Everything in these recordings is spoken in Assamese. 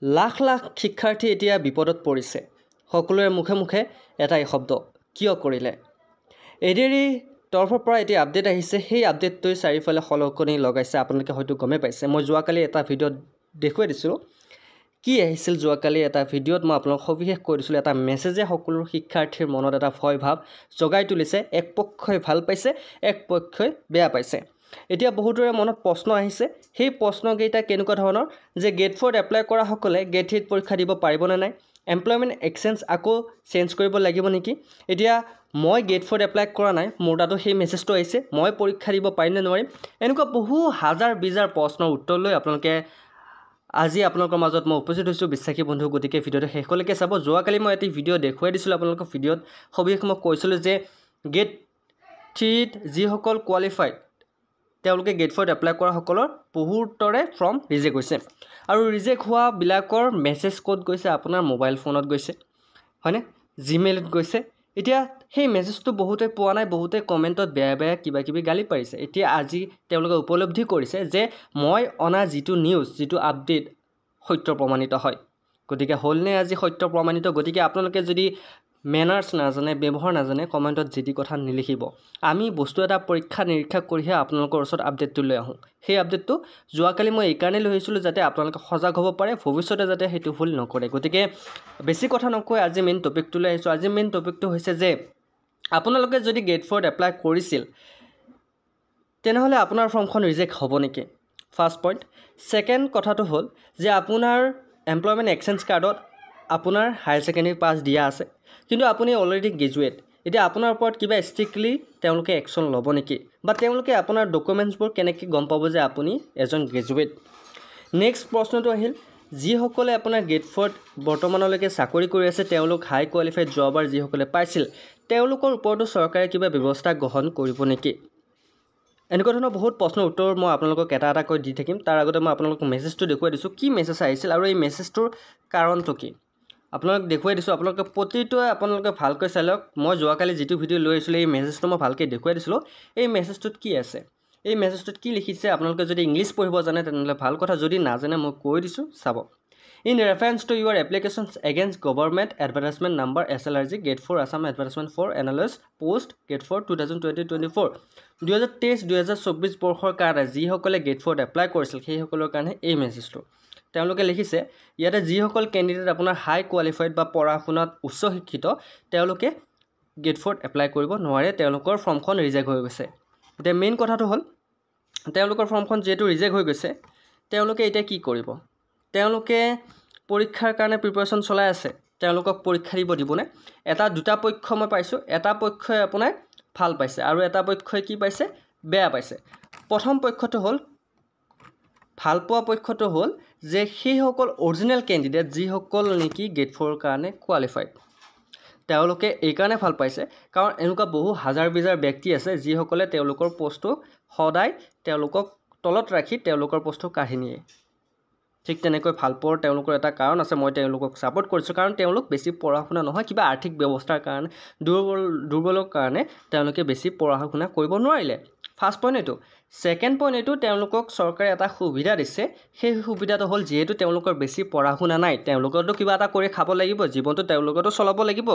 লাখ লাখ শিক্ষাৰ্থী এতিয়া বিপদত পৰিছে। সকলোৰে মুখে মুখে এটাই শব্দ, কিয় কৰিলে? এডিআৰই তৰফৰ পৰা এতিয়া আপডেট আহিছে। সেই আপডেটটোৱে চাৰিওফালে খলকনি লগাইছে। আপোনালোকে হয়তো গমেই পাইছে। মই যোৱাকালি এটা ভিডিঅ'ত দেখুৱাই দিছিলোঁ। কি আহিছিল যোৱাকালি এটা ভিডিঅ'ত মই আপোনালোকক সবিশেষ কৈ দিছিলোঁ। এটা মেছেজে সকলো শিক্ষাৰ্থীৰ মনত এটা ভয় ভাৱ জগাই তুলিছে। এক পক্ষই ভাল পাইছে, এক পক্ষই বেয়া পাইছে। এতিয়া বহুতৰে মনত প্ৰশ্ন আহিছে। সেই প্ৰশ্নকেইটা কেনেকুৱা ধৰণৰ যে গেট 4 এপ্লাই কৰাসকলে গেট 3 পৰীক্ষা দিব পাৰিবনে নাই? এমপ্লয়মেণ্ট এক্সচেঞ্জ আকৌ চেঞ্জ কৰিব লাগিব নেকি? এতিয়া মই গেট 4 এপ্লাই কৰা নাই, মোৰ তাতো সেই মেছেজটো আহিছে, মই পৰীক্ষা দিব পাৰিম নে নোৱাৰিম? এনেকুৱা বহু হাজাৰ বিজাৰ প্ৰশ্নৰ উত্তৰ লৈ আপোনালোকে আজি আপোনালোকৰ মাজত মই উপস্থিত হৈছোঁ বিশ্বাসী বন্ধু। গতিকে ভিডিঅ'টো শেষলৈকে চাব। যোৱাকালি মই এটি ভিডিঅ' দেখুৱাই দিছিলোঁ আপোনালোকৰ ভিডিঅ'ত সবিশেষ মই কৈছিলোঁ যে গেট 3ত যিসকল কোৱালিফাইড তেওঁলোকে গেট 4 এপ্লাই কৰাসকলৰ বহুতৰে ফৰ্ম ৰিজেক্ট হৈছে। আৰু ৰিজেক্ট হোৱাবিলাকৰ মেছেজ ক'ত গৈছে? আপোনাৰ মোবাইল ফোনত গৈছে, হয়নে? জিমেইলত গৈছে। এতিয়া সেই মেছেজটো বহুতে পোৱা নাই, বহুতে কমেণ্টত বেয়া বেয়া কিবা কিবি গালি পাৰিছে। এতিয়া আজি তেওঁলোকে উপলব্ধি কৰিছে যে মই অনা যিটো নিউজ, যিটো আপডেট সত্য প্ৰমাণিত হয়। গতিকে হ'লনে আজি সত্য প্ৰমাণিত? গতিকে আপোনালোকে যদি মেনাৰ্ছ নাজানে, ব্যৱহাৰ নাজানে, কমেণ্টত যি টি কথা নিলিখিব। আমি বস্তু এটা পৰীক্ষা নিৰীক্ষা কৰিহে আপোনালোকৰ ওচৰত আপডেটটো লৈ আহোঁ। সেই আপডেটটো যোৱাকালি মই এইকাৰণে লৈ আহিছিলোঁ যাতে আপোনালোকে সজাগ হ'ব পাৰে, ভৱিষ্যতে যাতে সেইটো ভুল নকৰে। গতিকে বেছি কথা নকৈ আজি মেইন টপিকটো লৈ আহিছোঁ। আজি মেইন টপিকটো হৈছে যে আপোনালোকে যদি গেট 4 এপ্লাই কৰিছিল তেনেহ'লে আপোনাৰ ফৰ্মখন ৰিজেক্ট হ'ব নেকি? First point. ছেকেণ্ড কথাটো হ'ল যে আপোনাৰ এমপ্লয়মেণ্ট এক্সচেঞ্জ কাৰ্ডত আপোনাৰ হায়াৰ ছেকেণ্ডেৰী পাছ দিয়া আছে, কিন্তু আপুনি অলৰেডি গ্ৰেজুৱেট। এতিয়া আপোনাৰ ওপৰত কিবা ষ্ট্ৰিক্টলি তেওঁলোকে একশ্যন ল'ব নেকি? বা তেওঁলোকে আপোনাৰ ডকুমেণ্টছবোৰ কেনেকৈ গম পাব যে আপুনি এজন গ্ৰেজুৱেট? নেক্সট প্ৰশ্নটো আহিল, যিসকলে আপোনাৰ গেট 4ত বৰ্তমানলৈকে চাকৰি কৰি আছে, তেওঁলোক হাই কোৱালিফাইড জবাৰ যিসকলে পাইছিল, তেওঁলোকৰ ওপৰতো চৰকাৰে কিবা ব্যৱস্থা গ্ৰহণ কৰিব নেকি? এনেকুৱা ধৰণৰ বহুত প্ৰশ্নৰ উত্তৰ মই আপোনালোকক এটা এটাকৈ দি থাকিম। তাৰ আগতে মই আপোনালোকক মেছেজটো দেখুৱাই দিছোঁ, কি মেছেজ আহিছিল আৰু এই মেছেজটোৰ কাৰণটো কি আপোনালোকক দেখুৱাই দিছোঁ। প্ৰতিটোৱে আপোনালোকে ভালকৈ চাই লওক। মই যোৱাকালি যিটো ভিডিঅ' লৈ আহিছিলোঁ এই মেছেজটো মই ভালকৈ দেখুৱাই দিছিলোঁ। এই মেছেজটোত কি আছে, এই মেছেজটোত কি লিখিছে? আপোনালোকে যদি ইংলিছ পঢ়িব জানে তেনেহ'লে ভাল কথা, যদি নাজানে মই কৈ দিছোঁ চাব। In reference to your applications against government advertisement number SLRG grade 4 Assam advertisement for analyse post grade 4 2020-24 2023-2024 বৰ্ষৰ কাৰণে যিসকলে গেট 4 এপ্লাই কৰিছিল সেইসকলৰ কাৰণে এই মেছেজটো তেওঁলোকে লিখিছে। ইয়াতে যিসকল কেণ্ডিডেট আপোনাৰ হাই কোৱালিফাইড বা পঢ়া শুনাত উচ্চ শিক্ষিত তেওঁলোকে গেট 4 এপ্লাই কৰিব নোৱাৰে, তেওঁলোকৰ ফৰ্মখন ৰিজেক্ট হৈ গৈছে। এতিয়া মেইন কথাটো হ'ল তেওঁলোকৰ ফৰ্মখন যিহেতু ৰিজেক্ট হৈ গৈছে, তেওঁলোকে এতিয়া কি কৰিব? তেওঁলোকে পৰীক্ষাৰ কাৰণে প্ৰিপাৰেশ্যন চলাই আছে, তেওঁলোকক পৰীক্ষা দিবনে? দুটা পক্ষ মই পাইছোঁ। এটা পক্ষই আপোনাৰ ভাল পাইছে আৰু এটা পক্ষই কি পাইছে? বেয়া পাইছে। প্ৰথম পক্ষটো হ'ল ভাল পোৱা পক্ষটো হ'ল যে সেইসকল অৰিজিনেল কেণ্ডিডেট যিসকল নেকি গেট 4ৰ কাৰণে কোৱালিফাইড, তেওঁলোকে এইকাৰণে ভাল পাইছে কাৰণ এনেকুৱা বহু হাজাৰ বিজাৰ ব্যক্তি আছে যিসকলে তেওঁলোকৰ পষ্টটো সদায় তেওঁলোকক তলত ৰাখি তেওঁলোকৰ পষ্টটো কাঢ়ি নিয়ে। ঠিক তেনেকৈ ভাল পোৱাৰ তেওঁলোকৰ এটা কাৰণ আছে, মই তেওঁলোকক ছাপোৰ্ট কৰিছোঁ। কাৰণ তেওঁলোক বেছি পঢ়া শুনা নহয়, কিবা আৰ্থিক ব্যৱস্থাৰ কাৰণে দুৰ্বলৰ কাৰণে তেওঁলোকে বেছি পঢ়া শুনা কৰিব নোৱাৰিলে। ফাৰ্ষ্ট পইণ্ট এইটো। ছেকেণ্ড পইণ্ট এইটো, তেওঁলোকক চৰকাৰে এটা সুবিধা দিছে। সেই সুবিধাটো হ'ল যিহেতু তেওঁলোকৰ বেছি পঢ়া শুনা নাই, তেওঁলোকৰতো কিবা এটা কৰি খাব লাগিব, জীৱনটো তেওঁলোকৰতো চলাব লাগিব।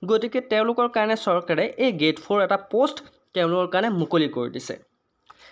গতিকে তেওঁলোকৰ কাৰণে চৰকাৰে এই গেট 4 এটা পষ্ট তেওঁলোকৰ কাৰণে মুকলি কৰি দিছে।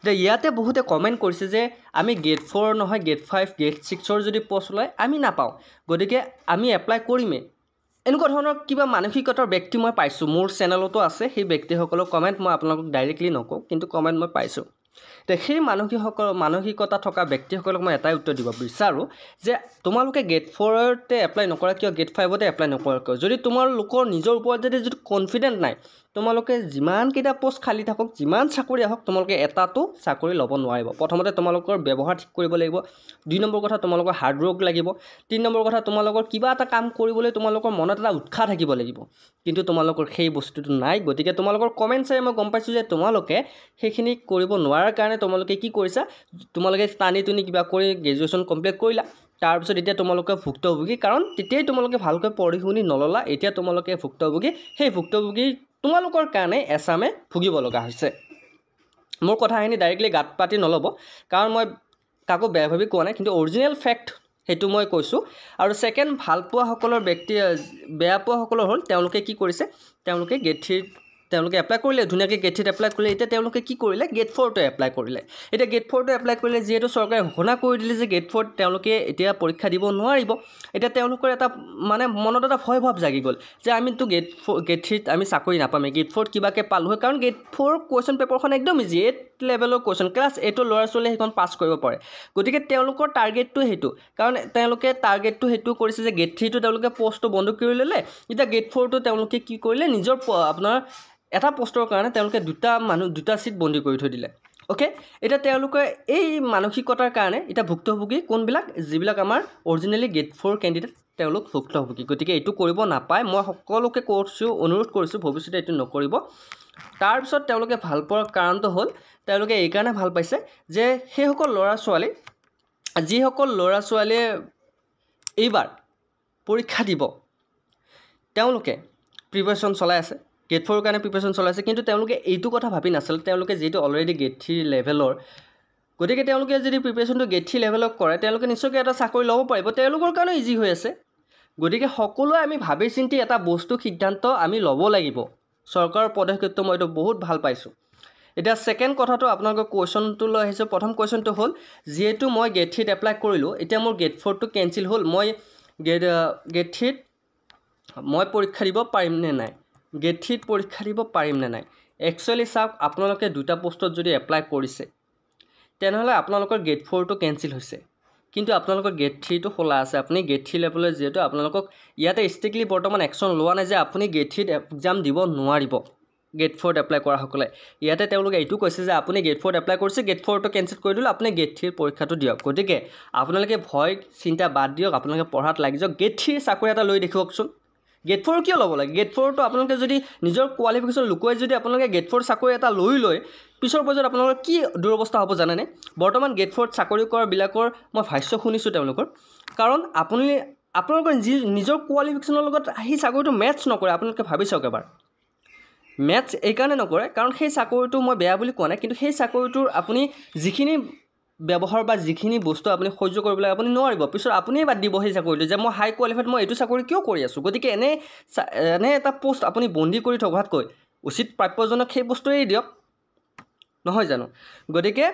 এতিয়া ইয়াতে বহুতে কমেণ্ট কৰিছে যে আমি গেট 4 নহয় গেট 5 গেট 6ৰ যদি পষ্ট ওলায় আমি নাপাওঁ, গতিকে আমি এপ্লাই কৰিমেই। এনেকুৱা ধৰণৰ কিবা মানসিকতাৰ ব্যক্তি মই পাইছোঁ, মোৰ চেনেলতো আছে। সেই ব্যক্তিসকলৰ কমেণ্ট মই আপোনালোকক ডাইৰেক্টলি নকওঁ, কিন্তু কমেণ্ট মই পাইছোঁ। এতিয়া সেই মানসিকতা থকা ব্যক্তিসকলক মই এটাই উত্তৰ দিব বিচাৰোঁ যে তোমালোকে গেট 4তে এপ্লাই নকৰা কিয়, গেট 5তে এপ্লাই নকৰা কিয়? যদি তোমালোকৰ নিজৰ ওপৰত যদি কনফিডেণ্ট নাই, তোমালোকে যিমানকেইটা পষ্ট খালী থাকক, যিমান চাকৰি আহক, তোমালোকে এটাতো চাকৰি ল'ব নোৱাৰিব। প্ৰথমতে তোমালোকৰ ব্যৱহাৰ ঠিক কৰিব লাগিব। 2 নম্বৰ কথা, তোমালোকৰ হাৰ্ড ৱৰ্ক লাগিব। 3 নম্বৰ কথা, তোমালোকৰ কিবা এটা কাম কৰিবলৈ তোমালোকৰ মনত এটা উৎসাহ থাকিব লাগিব। কিন্তু তোমালোকৰ সেই বস্তুটো নাই। গতিকে তোমালোকৰ কমেণ্ট চাই মই গম পাইছোঁ যে তোমালোকে সেইখিনি কৰিব নোৱাৰাৰ কাৰণে তোমালোকে কি কৰিছা, তোমালোকে টানি টুনি কিবা কৰি গ্ৰেজুৱেশ্যন কমপ্লিট কৰিলা। তাৰপিছত এতিয়া তোমালোকে ভুক্তভোগী, কাৰণ তেতিয়াই তোমালোকে ভালকৈ পঢ়ি শুনি নল'লা, এতিয়া তোমালোকে ভুক্তভোগী। সেই ভুক্তভোগী তোমালোকৰ কাৰণে এছামে ভুগিব লগা হৈছে। মোৰ কথাখিনি ডাইৰেক্টলি গাত পাতি নল'ব, কাৰণ মই কাকো বেয়া ভাবি কোৱা নাই, কিন্তু অৰিজিনেল ফেক্ট সেইটো মই কৈছোঁ। আৰু ছেকেণ্ড ভাল পোৱা সকলৰ বেয়া পোৱা সকলৰ হ'ল তেওঁলোকে কি কৰিছে, তেওঁলোকে গেট 3 তেওঁলোকে এপ্লাই কৰিলে, ধুনীয়াকৈ গেট 3 এপ্লাই কৰিলে। এতিয়া তেওঁলোকে কি কৰিলে, গেট 4টো এপ্লাই কৰিলে। এতিয়া গেট 4টো এপ্লাই কৰিলে, যিহেতু চৰকাৰে ঘোষণা কৰি দিলে যে গেট 4 তেওঁলোকে এতিয়া পৰীক্ষা দিব নোৱাৰিব। এতিয়া তেওঁলোকৰ এটা মানে মনত এটা ভয় ভাৱ জাগি গ'ল যে আমিতো গেট 3ত আমি চাকৰি নাপামেই, গেট 4ত কিবাকৈ পালোঁ হয়। কাৰণ গেট 4 কুৱেশ্যন পেপাৰখন একদম ইজি, 8 লেভেলৰ কুৱেশ্যন, ক্লাছ 8ৰ ল'ৰা ছোৱালীয়ে সেইখন পাছ কৰিব পাৰে। গতিকে তেওঁলোকৰ টাৰ্গেটটো সেইটো, কাৰণ তেওঁলোকে টাৰ্গেটটো সেইটো কৰিছে যে গেট 3টো তেওঁলোকে পষ্টটো বন্ধ কৰি ল'লে। এতিয়া গেট 4টো তেওঁলোকে কি কৰিলে, নিজৰ আপোনাৰ এটা পষ্টৰ কাৰণে তেওঁলোকে দুটা ছিট বন্দী কৰি থৈ দিলে। অ'কে, এতিয়া তেওঁলোকে এই মানসিকতাৰ কাৰণে এতিয়া ভুক্তভোগী কোনবিলাক, যিবিলাক আমাৰ অৰিজিনেলি গেট 4 কেণ্ডিডেট, তেওঁলোক ভুক্তভোগী। গতিকে এইটো কৰিব নাপায়, মই সকলোকে অনুৰোধ কৰিছোঁ ভৱিষ্যতে এইটো নকৰিব। তাৰপিছত তেওঁলোকে ভাল পোৱাৰ কাৰণটো হ'ল, তেওঁলোকে এইকাৰণে ভাল পাইছে যে সেইসকল ল'ৰা ছোৱালী, যিসকল ল'ৰা ছোৱালীয়ে এইবাৰ পৰীক্ষা দিব, তেওঁলোকে প্ৰিপাৰেশ্যন চলাই আছে, গেট 4ৰ কাৰণে প্ৰিপাৰেশ্যন চলাই আছে। কিন্তু তেওঁলোকে এইটো কথা ভাবি নাছিলে, তেওঁলোকে যিহেতু অলৰেডি গেট 3 লেভেলৰ, গতিকে তেওঁলোকে যদি প্ৰিপাৰেশ্যনটো গেট 3 লেভেলত কৰে, তেওঁলোকে নিশ্চয়কৈ এটা চাকৰি ল'ব পাৰিব, তেওঁলোকৰ কাৰণে ইজি হৈ আছে। গতিকে সকলোৱে আমি ভাবি চিন্তি এটা সিদ্ধান্ত আমি ল'ব লাগিব। চৰকাৰৰ পদক্ষেপটো মই এইটো বহুত ভাল পাইছোঁ। এতিয়া ছেকেণ্ড কথাটো আপোনালোকৰ কুৱেশ্যনটো লৈ আহিছোঁ। প্ৰথম কুৱেশ্যনটো হ'ল, যিহেতু মই গেট 3ত এপ্লাই কৰিলোঁ, এতিয়া মোৰ গেট 4টো কেঞ্চেল হ'ল, মই গেট 3ত মই পৰীক্ষা দিব পাৰিম নে নাই, গেট 3ত পৰীক্ষা দিব পাৰিম নে নাই। একচুৱেলি চাওক, আপোনালোকে দুটা পোষ্টত যদি এপ্লাই কৰিছে, তেনেহ'লে আপোনালোকৰ গেট 4টো কেঞ্চেল হৈছে, কিন্তু আপোনালোকৰ গেট 3টো খোলা আছে। আপুনি গেট 3 লেভেলৰ যিহেতু আপোনালোকক ইয়াতে ষ্ট্ৰিক্টলি বৰ্তমান একশ্যন লোৱা নাই যে আপুনি গেট 3ত এক্সাম দিব নোৱাৰিব। গেট 4ত এপ্লাই কৰাসকলে ইয়াতে তেওঁলোকে এইটো কৈছে যে আপুনি গেট 4ত এপ্লাই কৰিছে, গেট 4টো কেঞ্চেল কৰি দিলোঁ, আপুনি গেট 3ৰ পৰীক্ষাটো দিয়ক। গতিকে আপোনালোকে ভয় চিন্তা বাদ দিয়ক, আপোনালোকে পঢ়াত লাগি যাওক, গেট 3 চাকৰি এটা লৈ দেখুৱাওকচোন। গেট 4 কিয় ল'ব লাগে? গেট 4টো আপোনালোকে যদি নিজৰ কোৱালিফিকেশ্যন লুকুৱাই যদি আপোনালোকে গেট 4 চাকৰি এটা লৈ পিছৰ পৰ্যায়ত আপোনালোকৰ কি দুৰৱস্থা হ'ব জানেনে? বৰ্তমান গেট 4ত চাকৰি কৰাবিলাকৰ মই ভাষ্য শুনিছোঁ তেওঁলোকৰ, কাৰণ আপোনালোকৰ নিজৰ কোৱালিফিকেশ্যনৰ লগত সেই চাকৰিটো মেটচ নকৰে। আপোনালোকে ভাবি চাওক এবাৰ, মেটচ এইকাৰণে নকৰে কাৰণ সেই চাকৰিটো মই বেয়া বুলি কোৱা নাই, কিন্তু সেই চাকৰিটোৰ আপুনি যিখিনি ব্যৱহাৰ বা যিখিনি বস্তু আপুনি সহ্য কৰিবলৈ আপুনি নোৱাৰিব। পিছত আপুনিয়ে বাদ দিব সেই চাকৰিটো যে মই হাই কোৱালিফাইড, মই এইটো চাকৰি কিয় কৰি আছোঁ। গতিকে এনে এটা পোষ্ট আপুনি বন্দী কৰি থকাতকৈ উচিত প্ৰাপ্যজনক সেই বস্তুৱেই দিয়ক, নহয় জানো? গতিকে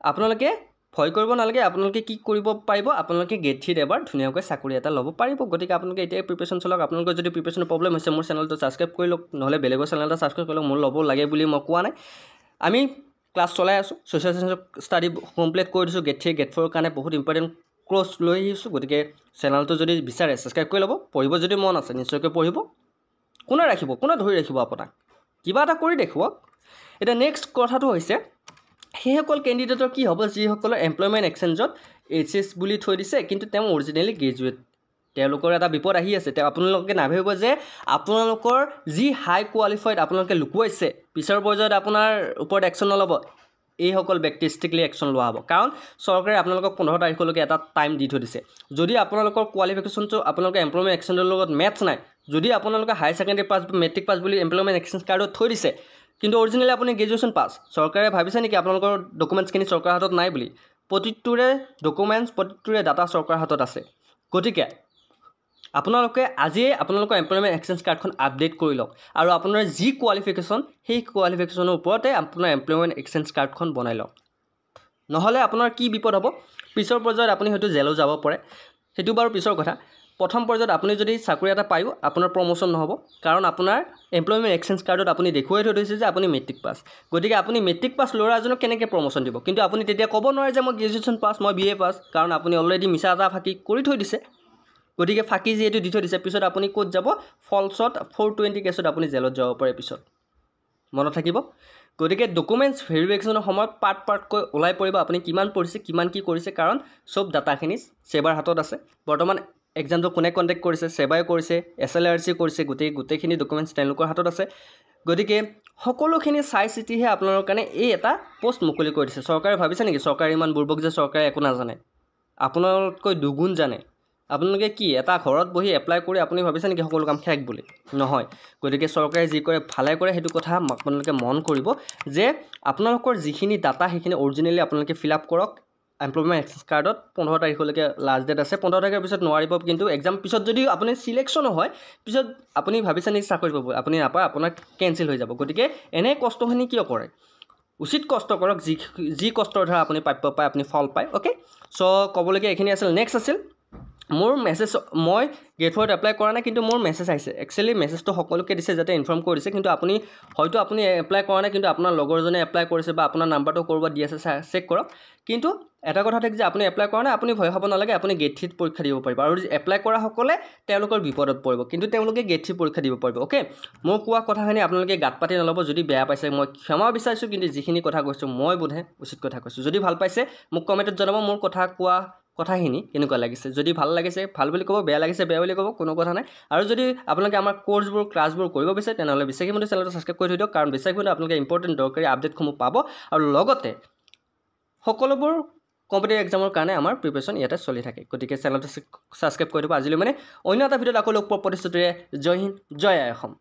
আপোনালোকে ভয় কৰিব নালাগে। আপোনালোকে কি কৰিব পাৰিব, আপোনালোকে গেট 3ত এবাৰ ধুনীয়াকৈ চাকৰি এটা ল'ব পাৰিব। গতিকে আপোনালোকে এতিয়াই প্ৰিপাৰেশ্যন চলাওক। আপোনালোকৰ যদি প্ৰিপাৰেশ্যনৰ প্ৰব্লেম হৈছে, মোৰ চেনেলটো ছাবস্ক্ৰাইব কৰি লওক, নহ'লে বেলেগৰ চেনেল এটা ছাবস্ক্ৰাইব কৰি লওক। মোৰ ল'ব লাগে বুলি মই কোৱা নাই, আমি ক্লাছ চলাই আছোঁ, ছ'চিয়েল চায়েন্সৰ ষ্টাডি কমপ্লিট কৰি দিছোঁ। গেট 3 গেট 4ৰ কাৰণে বহুত ইম্পৰ্টেণ্ট কোৰ্চ লৈ আহিছোঁ। গতিকে চেনেলটো যদি বিচাৰে ছাবস্ক্ৰাইব কৰি ল'ব, পঢ়িব যদি মন আছে নিশ্চয়কৈ পঢ়িব। কোনে ধৰি ৰাখিব আপোনাক, কিবা এটা কৰি দেখুৱাওক। এতিয়া নেক্সট কথাটো হৈছে, সেইসকল কেণ্ডিডেটৰ কি হ'ব যিসকলৰ এমপ্লয়মেণ্ট এক্সচেঞ্জত HS বুলি থৈ দিছে, কিন্তু তেওঁ অৰিজিনেলি গ্ৰেজুৱেট। তেওঁলোকৰ এটা বিপদ আহি আছে। আপোনালোকে নাভাবিব যে আপোনালোকৰ যি হাই কোৱালিফাইড আপোনালোকে লুকুৱাইছে, পিছৰ পৰ্যায়ত আপোনাৰ ওপৰত একশ্যন নল'ব। এইসকল ব্যক্তি ষ্ট্ৰিক্টলি একশ্যন লোৱা হ'ব, কাৰণ চৰকাৰে আপোনালোকক 15 তাৰিখলৈকে এটা টাইম দি থৈ দিছে। যদি আপোনালোকৰ কোৱালিফিকেশ্যনটো আপোনালোকৰ এমপ্লয়মেণ্ট এক্সচেঞ্জৰ লগত মেটচ নাই, যদি আপোনালোকে হায়াৰ ছেকেণ্ডেৰী পাছ বা মেট্ৰিক পাছ বুলি এমপ্লয়মেণ্ট এক্সচেঞ্জ কাৰ্ডত থৈ দিছে, কিন্তু অৰিজিনেলি আপুনি গ্ৰেজুৱেশ্যন পাছ, চৰকাৰে ভাবিছে নেকি আপোনালোকৰ ডকুমেণ্টছখিনি চৰকাৰৰ হাতত নাই বুলি? প্ৰতিটোৰে ডকুমেণ্টছ, প্ৰতিটোৰে ডাটা চৰকাৰৰ হাতত আছে। গতিকে আপোনালোকে আজিয়ে আপোনালোকৰ এমপ্লয়মেণ্ট এক্সচেঞ্জ কাৰ্ডখন আপডেট কৰি লওক, আৰু আপোনাৰ যি কোৱালিফিকেশ্যন সেই কোৱালিফিকেশ্যনৰ ওপৰতে আপোনাৰ এমপ্লয়মেণ্ট এক্সচেঞ্জ কাৰ্ডখন বনাই লওক। নহ'লে আপোনাৰ কি বিপদ হ'ব, পিছৰ পৰ্যায়ত আপুনি হয়তো জেলো যাব পাৰে। সেইটো বাৰু পিছৰ কথা। প্ৰথম পৰ্যায়ত আপুনি যদি চাকৰি এটা পায়ো আপোনাৰ প্ৰমোশ্যন নহ'ব, কাৰণ আপোনাৰ এমপ্লয়মেণ্ট এক্সচেঞ্জ কাৰ্ডত আপুনি দেখুৱাই থৈ দিছে যে আপুনি মেট্ৰিক পাছ। গতিকে আপুনি মেট্ৰিক পাছ ল'ৰা এজনক কেনেকৈ প্ৰমোশ্যন দিব? কিন্তু আপুনি তেতিয়া ক'ব নোৱাৰে যে মই গ্ৰেজুৱেশ্যন পাছ, মই BA পাছ, কাৰণ আপুনি অলৰেডি মিছা এটা ফাঁকি কৰি থৈ দিছে। গতিকে ফাঁকি যিহেতু দি থৈ দিছে, পিছত আপুনি ক'ত যাব? ফলছত 420 কেছত আপুনি জেলত যাব পাৰে পিছত, মনত থাকিব। গতিকে ডকুমেণ্টছ ভেৰিফিকেশ্যনৰ সময়ত পাৰ্টকৈ ওলাই পৰিব আপুনি কিমান পঢ়িছে, কিমান কি কৰিছে, কাৰণ চব ডাটাখিনি ছেবাৰ হাতত আছে। বৰ্তমান এক্সামটো কোনে কণ্টেক্ট কৰিছে, ছেবাই কৰিছে, SLRC কৰিছে, গোটেইখিনি ডকুমেণ্টছ তেওঁলোকৰ হাতত আছে। গতিকে সকলোখিনি চাই চিতিহে আপোনালোকৰ কাৰণে এই এটা পোষ্ট মুকলি কৰি দিছে। চৰকাৰে ভাবিছে নেকি চৰকাৰে ইমান বুৰ্বক যে চৰকাৰে একো নাজানে? আপোনালোকতকৈ দুগুণ জানে। আপোনালোকে কি এটা ঘৰত বহি এপ্লাই কৰি আপুনি ভাবিছে নেকি সকলো কাম শেষ বুলি? নহয়। গতিকে চৰকাৰে যি কৰে ভালে কৰে, সেইটো কথা আপোনালোকে মন কৰিব যে আপোনালোকৰ যিখিনি ডাটা সেইখিনি অৰিজিনেলি আপোনালোকে ফিল আপ কৰক, এমপ্লয়মেণ্ট এক্সেছ কাৰ্ডত 15 তাৰিখলৈকে লাষ্ট ডেট আছে 15 তাৰিখৰ পিছত নোৱাৰিব কিন্তু এক্সাম পিছত যদি আপুনি চিলেকশ্যন হয় পিছত আপুনি ভাবিছে নেকি চাকৰি পাব আপুনি নাপায় আপোনাৰ কেঞ্চেল হৈ যাব গতিকে এনে কষ্টখিনি কিয় কৰে উচিত কষ্ট কৰক যি কষ্টৰ দ্বাৰা আপুনি প্ৰাপ্য পায় আপুনি ফল পায় অ'কে চ' ক'বলগীয়া এইখিনি আছিল নেক্সট আছিল মোৰ মেছেজ মই গেট 4 এপ্লাই কৰা নাই কিন্তু মোৰ মেছেজ আহিছে একচুৱেলি মেছেজটো সকলোকে দিছে যাতে ইনফৰ্ম কৰিছে কিন্তু আপুনি হয়তো আপুনি এপ্লাই কৰা নাই কিন্তু আপোনাৰ লগৰজনে এপ্লাই কৰিছে বা আপোনাৰ নাম্বাৰটো ক'ৰবাত দি আছে চেক কৰক কিন্তু এটা কথা থাকে যে আপুনি এপ্লাই কৰা নাই আপুনি ভয় খাব নালাগে আপুনি গেট 3 পৰীক্ষা দিব পাৰিব আৰু এপ্লাই কৰা সকলে তেওঁলোকৰ বিপদত পৰিব কিন্তু তেওঁলোকে গেট 3 পৰীক্ষা দিব পাৰিব অ'কে মই কোৱা কথাখিনি আপোনালোকে গাত পাতি নল'ব যদি বেয়া পাইছে মই ক্ষমা বিচাৰিছোঁ কিন্তু যিখিনি কথা কৈছোঁ মই বোধে উচিত কথা কৈছোঁ যদি ভাল পাইছে মোক কমেণ্টত জনাব মোৰ কথা কোৱা কথাখিনি কেনেকুৱা লাগিছে যদি ভাল লাগিছে ভাল বুলি ক'ব বেয়া লাগিছে বেয়া বুলি ক'ব কোনো কথা নাই আৰু যদি আপোনালোকে আমাৰ কোৰ্ছবোৰ ক্লাছবোৰ কৰিব বিচাৰে তেনেহ'লে বিশ্বাসীমতে চেনেলটো ছাবস্ক্ৰাইব কৰি থৈ দিয়ক কাৰণ বিশ্বাসীমতে আপোনালোকে ইম্পৰ্টেণ্ট দৰকাৰী আপডেটসমূহ পাব আৰু লগতে সকলোবোৰ কম্পিটিটিভ এক্সামৰ কাৰণে আমাৰ প্ৰিপাৰেশ্যন ইয়াতে চলি থাকে গতিকে চেনেলটো ছাবস্ক্ৰাইব কৰি দিব আজিলৈ মানে অন্য এটা ভিডিঅ'ত আকৌ লগ পোৱাৰ প্ৰতিশ্ৰুতিৰে জয় হিন্দ জয় অসম